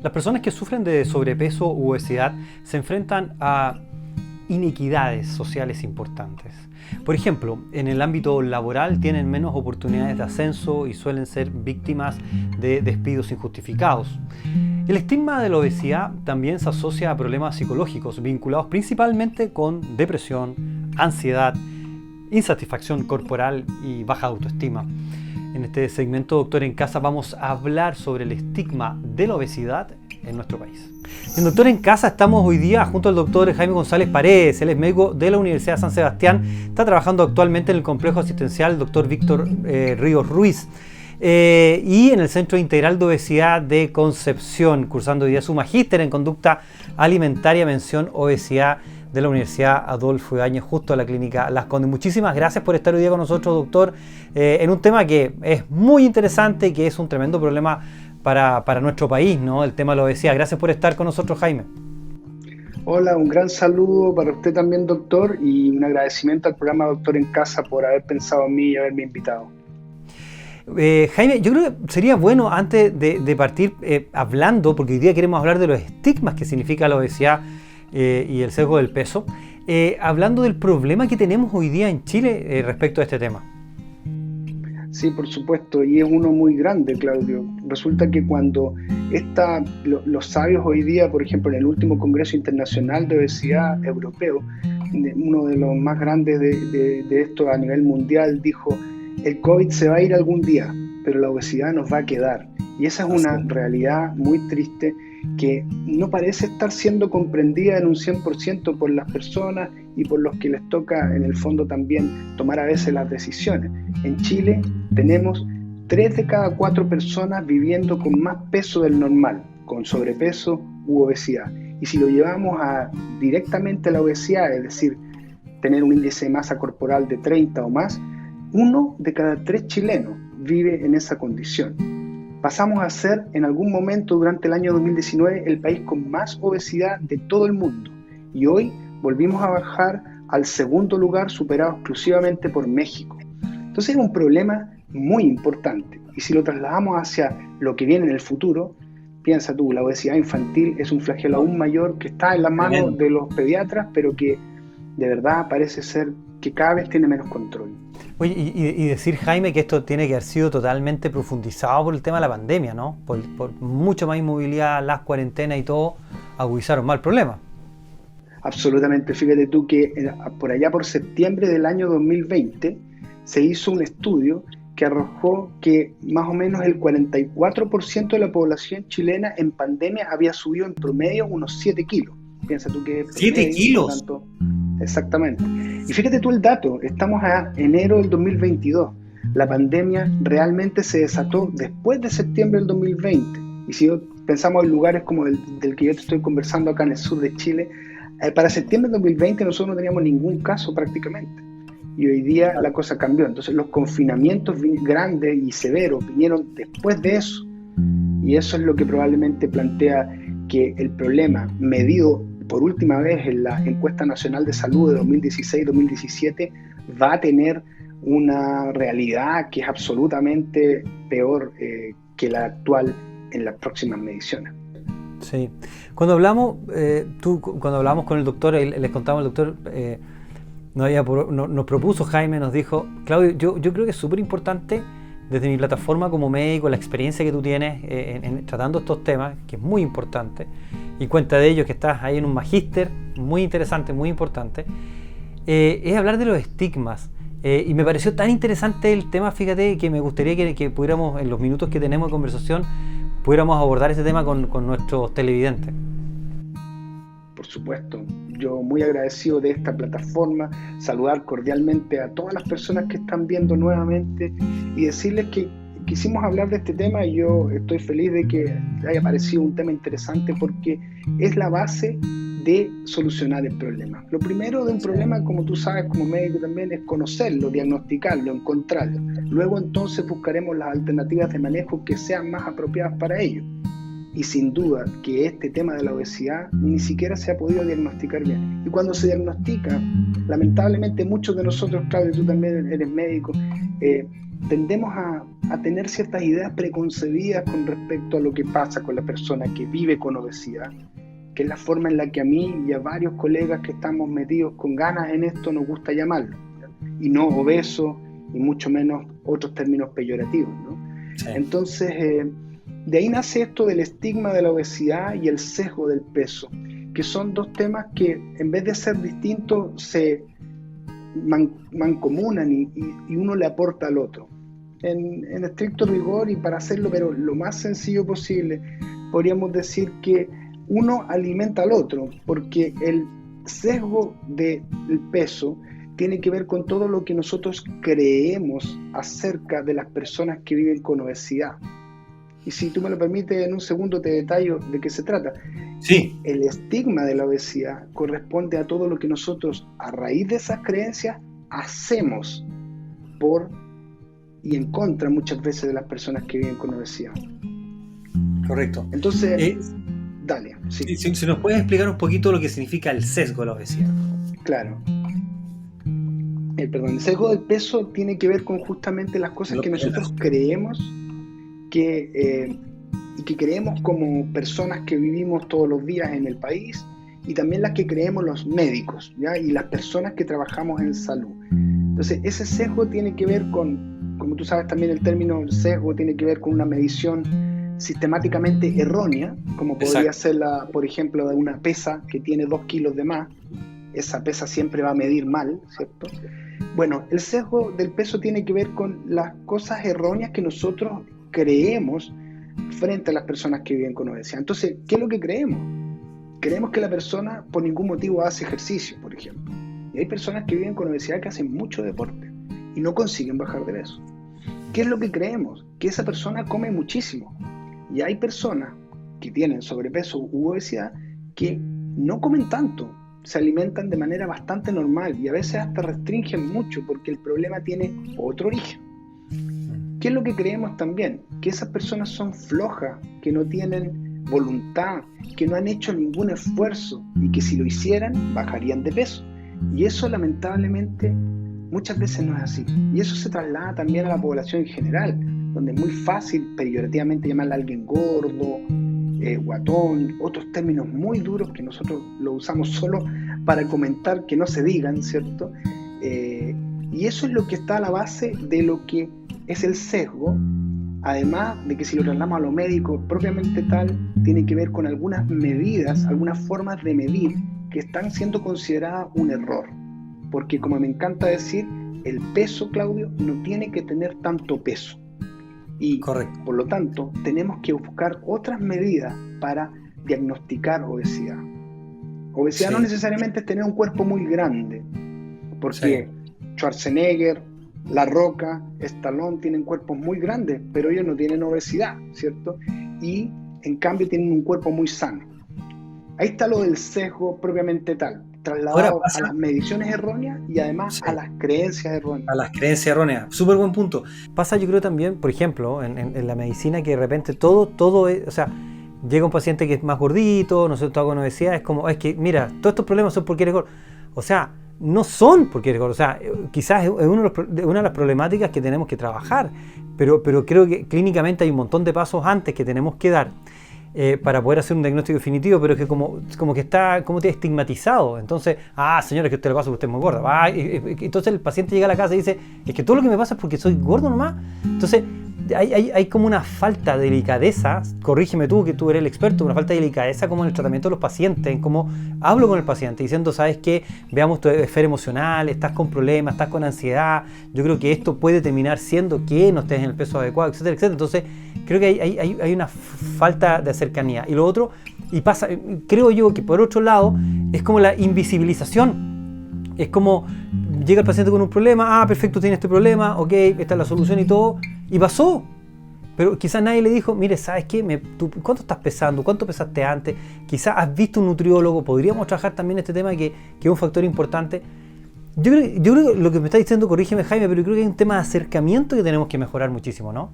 Las personas que sufren de sobrepeso u obesidad se enfrentan a inequidades sociales importantes. Por ejemplo, en el ámbito laboral tienen menos oportunidades de ascenso y suelen ser víctimas de despidos injustificados. El estigma de la obesidad también se asocia a problemas psicológicos vinculados principalmente con depresión, ansiedad, insatisfacción corporal y baja autoestima. En este segmento Doctor en Casa vamos a hablar sobre el estigma de la obesidad en nuestro país. En Doctor en Casa estamos hoy día junto al doctor Jaime González Paredes. Él es médico de la Universidad de San Sebastián. Está trabajando actualmente en el complejo asistencial Dr. Víctor Ríos Ruiz y en el Centro Integral de Obesidad de Concepción, cursando hoy día su magíster en conducta alimentaria, mención obesidad de la Universidad Adolfo Ibáñez, justo a la clínica Las Condes. Muchísimas gracias por estar hoy día con nosotros, doctor, en un tema que es muy interesante y que es un tremendo problema para nuestro país, ¿no? El tema de la obesidad. Gracias por estar con nosotros, Jaime. Hola, un gran saludo para usted también, doctor, y un agradecimiento al programa Doctor en Casa por haber pensado en mí y haberme invitado. Jaime, yo creo que sería bueno antes de partir hablando, porque hoy día queremos hablar de los estigmas que significa la obesidad y el sesgo del peso, hablando del problema que tenemos hoy día en Chile respecto a este tema. Sí, por supuesto, y es uno muy grande, Claudio. Resulta que cuando los sabios hoy día, por ejemplo, en el último Congreso Internacional de Obesidad Europeo, uno de los más grandes de esto a nivel mundial, dijo: el COVID se va a ir algún día, pero la obesidad nos va a quedar. Y esa es una realidad muy triste que no parece estar siendo comprendida en un 100% por las personas y por los que les toca en el fondo también tomar a veces las decisiones. En Chile tenemos 3 de cada 4 personas viviendo con más peso del normal, con sobrepeso u obesidad. Y si lo llevamos directamente a la obesidad, es decir, tener un índice de masa corporal de 30 o más, 1 de cada 3 chilenos vive en esa condición. Pasamos a ser en algún momento durante el año 2019 el país con más obesidad de todo el mundo y hoy volvimos a bajar al segundo lugar, superado exclusivamente por México. Entonces es un problema muy importante y si lo trasladamos hacia lo que viene en el futuro, piensa tú, la obesidad infantil es un flagelo aún mayor que está en las manos de los pediatras, pero que de verdad parece ser que cada vez tiene menos control. Oye, y decir, Jaime, que esto tiene que haber sido totalmente profundizado por el tema de la pandemia, ¿no? Por mucho más inmovilidad, las cuarentenas y todo, agudizaron más el problema. Absolutamente. Fíjate tú que por allá por septiembre del año 2020 se hizo un estudio que arrojó que más o menos el 44% de la población chilena en pandemia había subido en promedio unos 7 kilos. Piensa tú que... ¿7 kilos? Tanto, exactamente. Y fíjate tú el dato, estamos a enero del 2022. La pandemia realmente se desató después de septiembre del 2020. Y si pensamos en lugares como del que yo te estoy conversando acá en el sur de Chile, para septiembre del 2020 nosotros no teníamos ningún caso prácticamente. Y hoy día la cosa cambió. Entonces los confinamientos grandes y severos vinieron después de eso. Y eso es lo que probablemente plantea que el problema medido por última vez en la encuesta nacional de salud de 2016-2017 va a tener una realidad que es absolutamente peor que la actual en las próximas mediciones. Sí. Cuando hablamos, cuando hablamos con el doctor, les contamos al doctor, nos propuso Jaime, nos dijo: Claudio, yo creo que es súper importante desde mi plataforma como médico, la experiencia que tú tienes en tratando estos temas, que es muy importante, y cuenta de ello que estás ahí en un magíster muy interesante, muy importante, es hablar de los estigmas. Y me pareció tan interesante el tema, fíjate, que me gustaría que pudiéramos, en los minutos que tenemos de conversación, pudiéramos abordar ese tema con nuestros televidentes. Por supuesto, yo muy agradecido de esta plataforma, saludar cordialmente a todas las personas que están viendo nuevamente y decirles que quisimos hablar de este tema y yo estoy feliz de que haya parecido un tema interesante porque es la base de solucionar el problema. Lo primero de un problema, como tú sabes como médico también, es conocerlo, diagnosticarlo, encontrarlo. Luego entonces buscaremos las alternativas de manejo que sean más apropiadas para ello. Y sin duda que este tema de la obesidad ni siquiera se ha podido diagnosticar bien. Y cuando se diagnostica, lamentablemente muchos de nosotros, Claudio, tú también eres médico, tendemos a tener ciertas ideas preconcebidas con respecto a lo que pasa con la persona que vive con obesidad, que es la forma en la que a mí y a varios colegas que estamos metidos con ganas en esto nos gusta llamarlo, ¿ya? Y no obeso, y mucho menos otros términos peyorativos, ¿no? Sí. Entonces, de ahí nace esto del estigma de la obesidad y el sesgo del peso, que son dos temas que en vez de ser distintos se mancomunan y uno le aporta al otro. En estricto rigor y para hacerlo pero lo más sencillo posible, podríamos decir que uno alimenta al otro, porque el sesgo del peso tiene que ver con todo lo que nosotros creemos acerca de las personas que viven con obesidad. Y si tú me lo permites, en un segundo te detallo de qué se trata. Sí. El estigma de la obesidad corresponde a todo lo que nosotros, a raíz de esas creencias, hacemos por y en contra muchas veces de las personas que viven con obesidad. Correcto. Entonces, dale. Sí. Si nos puedes explicar un poquito lo que significa el sesgo de la obesidad. Claro. El sesgo del peso tiene que ver con justamente las cosas que nosotros creemos y que creemos como personas que vivimos todos los días en el país, y también las que creemos los médicos, ¿ya? Y las personas que trabajamos en salud. Entonces, ese sesgo tiene que ver con, como tú sabes también el término sesgo tiene que ver con una medición sistemáticamente errónea, como podría ser por ejemplo, de una pesa que tiene 2 kilos de más. Esa pesa siempre va a medir mal, ¿cierto? Bueno, el sesgo del peso tiene que ver con las cosas erróneas que nosotros creemos frente a las personas que viven con obesidad. Entonces, ¿qué es lo que creemos? Creemos que la persona por ningún motivo hace ejercicio, por ejemplo. Y hay personas que viven con obesidad que hacen mucho deporte y no consiguen bajar de peso. ¿Qué es lo que creemos? Que esa persona come muchísimo. Y hay personas que tienen sobrepeso u obesidad que no comen tanto, se alimentan de manera bastante normal y a veces hasta restringen mucho porque el problema tiene otro origen. ¿Qué es lo que creemos también? Que esas personas son flojas, que no tienen voluntad, que no han hecho ningún esfuerzo y que si lo hicieran bajarían de peso. Y eso lamentablemente muchas veces no es así. Y eso se traslada también a la población en general, donde es muy fácil peyorativamente llamarle a alguien gordo, guatón, otros términos muy duros que nosotros lo usamos solo para comentar que no se digan, ¿cierto? Y eso es lo que está a la base de lo que es el sesgo, además de que si lo trasladamos a lo médico propiamente tal, tiene que ver con algunas medidas, algunas formas de medir que están siendo consideradas un error. Porque como me encanta decir, el peso, Claudio, no tiene que tener tanto peso. Y correcto, por lo tanto, tenemos que buscar otras medidas para diagnosticar obesidad. Obesidad no necesariamente es tener un cuerpo muy grande, porque Schwarzenegger, La Roca, Stallone tienen cuerpos muy grandes, pero ellos no tienen obesidad, ¿cierto? Y en cambio tienen un cuerpo muy sano. Ahí está lo del sesgo propiamente tal, trasladado a las mediciones erróneas y además a las creencias erróneas. A las creencias erróneas, súper buen punto. Pasa yo creo también, por ejemplo, en la medicina que de repente todo es, o sea, llega un paciente que es más gordito, no sé, todo con obesidad, es como, es que mira, todos estos problemas son porque eres gordo. O sea, no son porque eres gordo, o sea, quizás es una de las problemáticas que tenemos que trabajar, pero creo que clínicamente hay un montón de pasos antes que tenemos que dar para poder hacer un diagnóstico definitivo, pero es que como que está como te estigmatizado. Entonces, señores, que usted le pasa porque usted es muy gorda. Entonces el paciente llega a la casa y dice, es que todo lo que me pasa es porque soy gordo nomás. Entonces hay como una falta de delicadeza, corrígeme tú que tú eres el experto, una falta de delicadeza como en el tratamiento de los pacientes, en cómo hablo con el paciente diciendo, ¿sabes qué? Veamos tu esfera emocional, estás con problemas, estás con ansiedad, yo creo que esto puede terminar siendo que no estés en el peso adecuado, etcétera, etcétera. Entonces creo que hay una falta de cercanía. Y lo otro, y pasa, creo yo que por otro lado, es como la invisibilización. Es como llega el paciente con un problema, perfecto, tiene este problema, ok, esta es la solución y todo, y pasó. Pero quizás nadie le dijo, mire, ¿sabes qué? ¿Cuánto estás pesando? ¿Cuánto pesaste antes? Quizás has visto un nutriólogo, podríamos trabajar también este tema que es un factor importante. Yo creo que lo que me está diciendo, corrígeme Jaime, pero yo creo que hay un tema de acercamiento que tenemos que mejorar muchísimo, ¿no?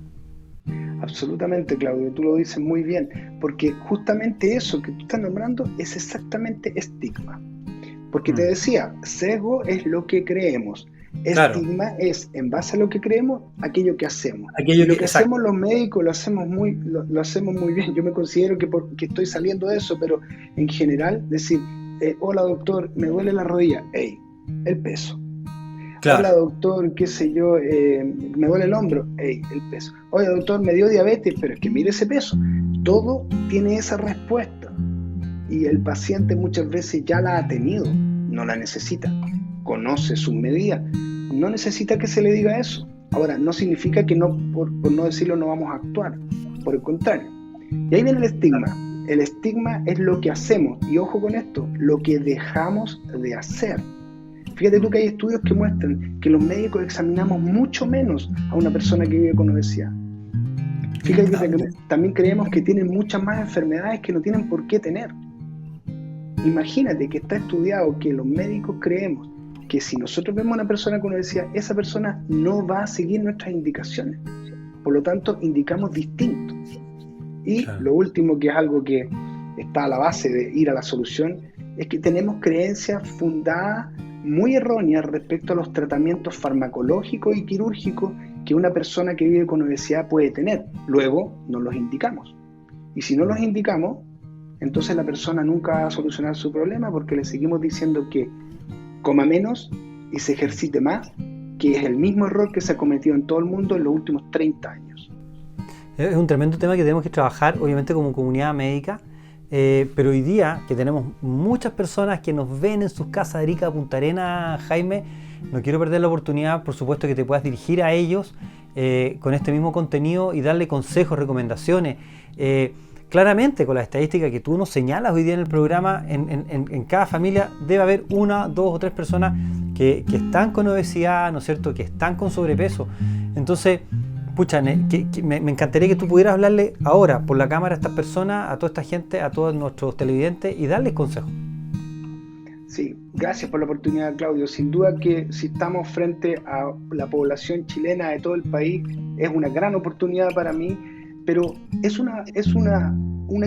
Absolutamente, Claudio, tú lo dices muy bien, porque justamente eso que tú estás nombrando es exactamente estigma. Porque te decía, sesgo es lo que creemos, Claro. Estigma es, en base a lo que creemos, aquello que hacemos. Aquello Lo que exacto. hacemos los médicos lo hacemos muy bien. Yo me considero que estoy saliendo de eso, pero en general, decir, hola doctor, me duele la rodilla, hey, el peso. Claro. Hola doctor, qué sé yo, me duele el hombro, hey, el peso. Oye doctor, me dio diabetes, pero es que mire ese peso. Todo tiene esa respuesta y el paciente muchas veces ya la ha tenido, no la necesita, conoce sus medidas, no necesita que se le diga eso. Ahora, no significa que no, por no decirlo, no vamos a actuar, por el contrario. Y ahí viene el estigma. El estigma es lo que hacemos, y ojo con esto, lo que dejamos de hacer. Fíjate tú que hay estudios que muestran que los médicos examinamos mucho menos a una persona que vive con obesidad. Fíjate que también creemos que tienen muchas más enfermedades que no tienen por qué tener. Imagínate que está estudiado que los médicos creemos que si nosotros vemos a una persona con obesidad, esa persona no va a seguir nuestras indicaciones. Por lo tanto, indicamos distinto. Y Claro. lo último, que es algo que está a la base de ir a la solución, es que tenemos creencias fundadas muy erróneas respecto a los tratamientos farmacológicos y quirúrgicos que una persona que vive con obesidad puede tener. Luego nos los indicamos. Y si no los indicamos, entonces la persona nunca va a solucionar su problema porque le seguimos diciendo que coma menos y se ejercite más, que es el mismo error que se ha cometido en todo el mundo en los últimos 30 años. Es un tremendo tema que tenemos que trabajar, obviamente, como comunidad médica, pero hoy día que tenemos muchas personas que nos ven en sus casas de Arica, Punta Arenas, Jaime, no quiero perder la oportunidad, por supuesto, que te puedas dirigir a ellos con este mismo contenido y darle consejos, recomendaciones. Claramente, con la estadística que tú nos señalas hoy día en el programa, en cada familia debe haber una, dos o tres personas que están con obesidad, ¿no es cierto?, que están con sobrepeso. Entonces, pucha, me encantaría que tú pudieras hablarle ahora por la cámara a estas personas, a toda esta gente, a todos nuestros televidentes y darles consejos. Sí, gracias por la oportunidad, Claudio. Sin duda que si estamos frente a la población chilena de todo el país, es una gran oportunidad para mí, pero es una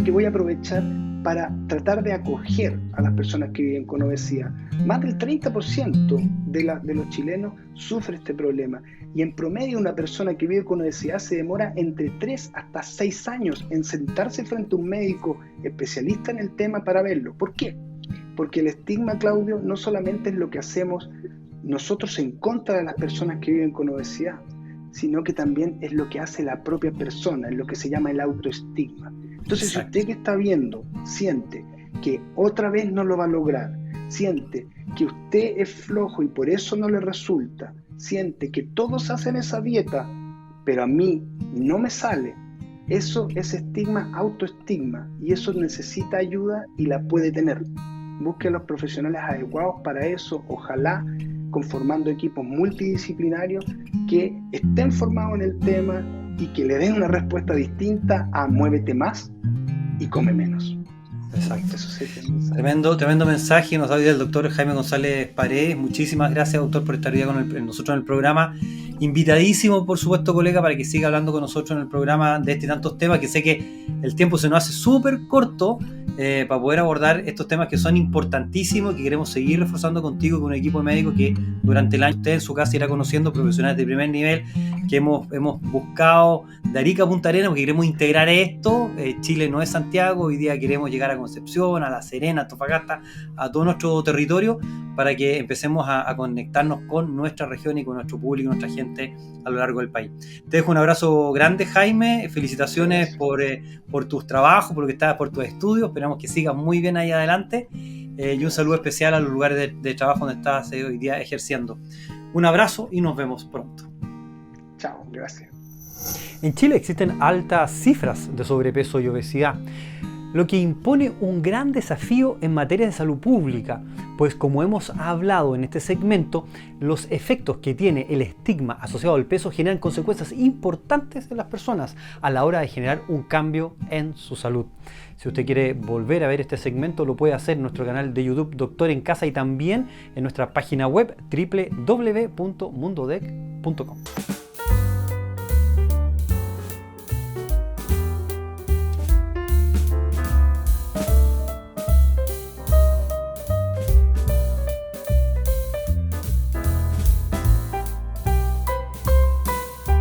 que voy a aprovechar para tratar de acoger a las personas que viven con obesidad. Más del 30% de los chilenos sufre este problema, y en promedio una persona que vive con obesidad se demora entre 3 hasta 6 años en sentarse frente a un médico especialista en el tema para verlo. ¿Por qué? Porque el estigma, Claudio, no solamente es lo que hacemos nosotros en contra de las personas que viven con obesidad, sino que también es lo que hace la propia persona, es lo que se llama el autoestigma. Entonces, Exacto. Si usted que está viendo siente que otra vez no lo va a lograr, siente que usted es flojo y por eso no le resulta, siente que todos hacen esa dieta, pero a mí no me sale, eso es estigma, autoestigma, y eso necesita ayuda y la puede tener. Busque a los profesionales adecuados para eso, ojalá conformando equipos multidisciplinarios que estén formados en el tema y que le den una respuesta distinta a muévete más y come menos. Exacto. Eso sería el mensaje. Tremendo mensaje nos da hoy el doctor Jaime González Paredes. Muchísimas gracias, doctor, por estar hoy día con nosotros en el programa. Invitadísimo, por supuesto, colega, para que siga hablando con nosotros en el programa de tantos temas, que sé que el tiempo se nos hace súper corto para poder abordar estos temas que son importantísimos y que queremos seguir reforzando contigo, con un equipo de médicos que durante el año usted en su casa irá conociendo, profesionales de primer nivel que hemos buscado de Arica a Punta Arenas porque queremos integrar esto. Chile no es Santiago, hoy día queremos llegar a Concepción, a La Serena, a Antofagasta, a todo nuestro territorio, para que empecemos a conectarnos con nuestra región y con nuestro público y nuestra gente a lo largo del país. Te dejo un abrazo grande, Jaime. Felicitaciones por tus trabajos, por lo que estás, por tus estudios. Esperamos que sigas muy bien ahí adelante. Y un saludo especial a los lugares de trabajo donde estás hoy día ejerciendo. Un abrazo y nos vemos pronto. Chao, gracias. En Chile existen altas cifras de sobrepeso y obesidad, lo que impone un gran desafío en materia de salud pública, pues como hemos hablado en este segmento, los efectos que tiene el estigma asociado al peso generan consecuencias importantes en las personas a la hora de generar un cambio en su salud. Si usted quiere volver a ver este segmento, lo puede hacer en nuestro canal de YouTube Doctor en Casa y también en nuestra página web www.mundodec.com.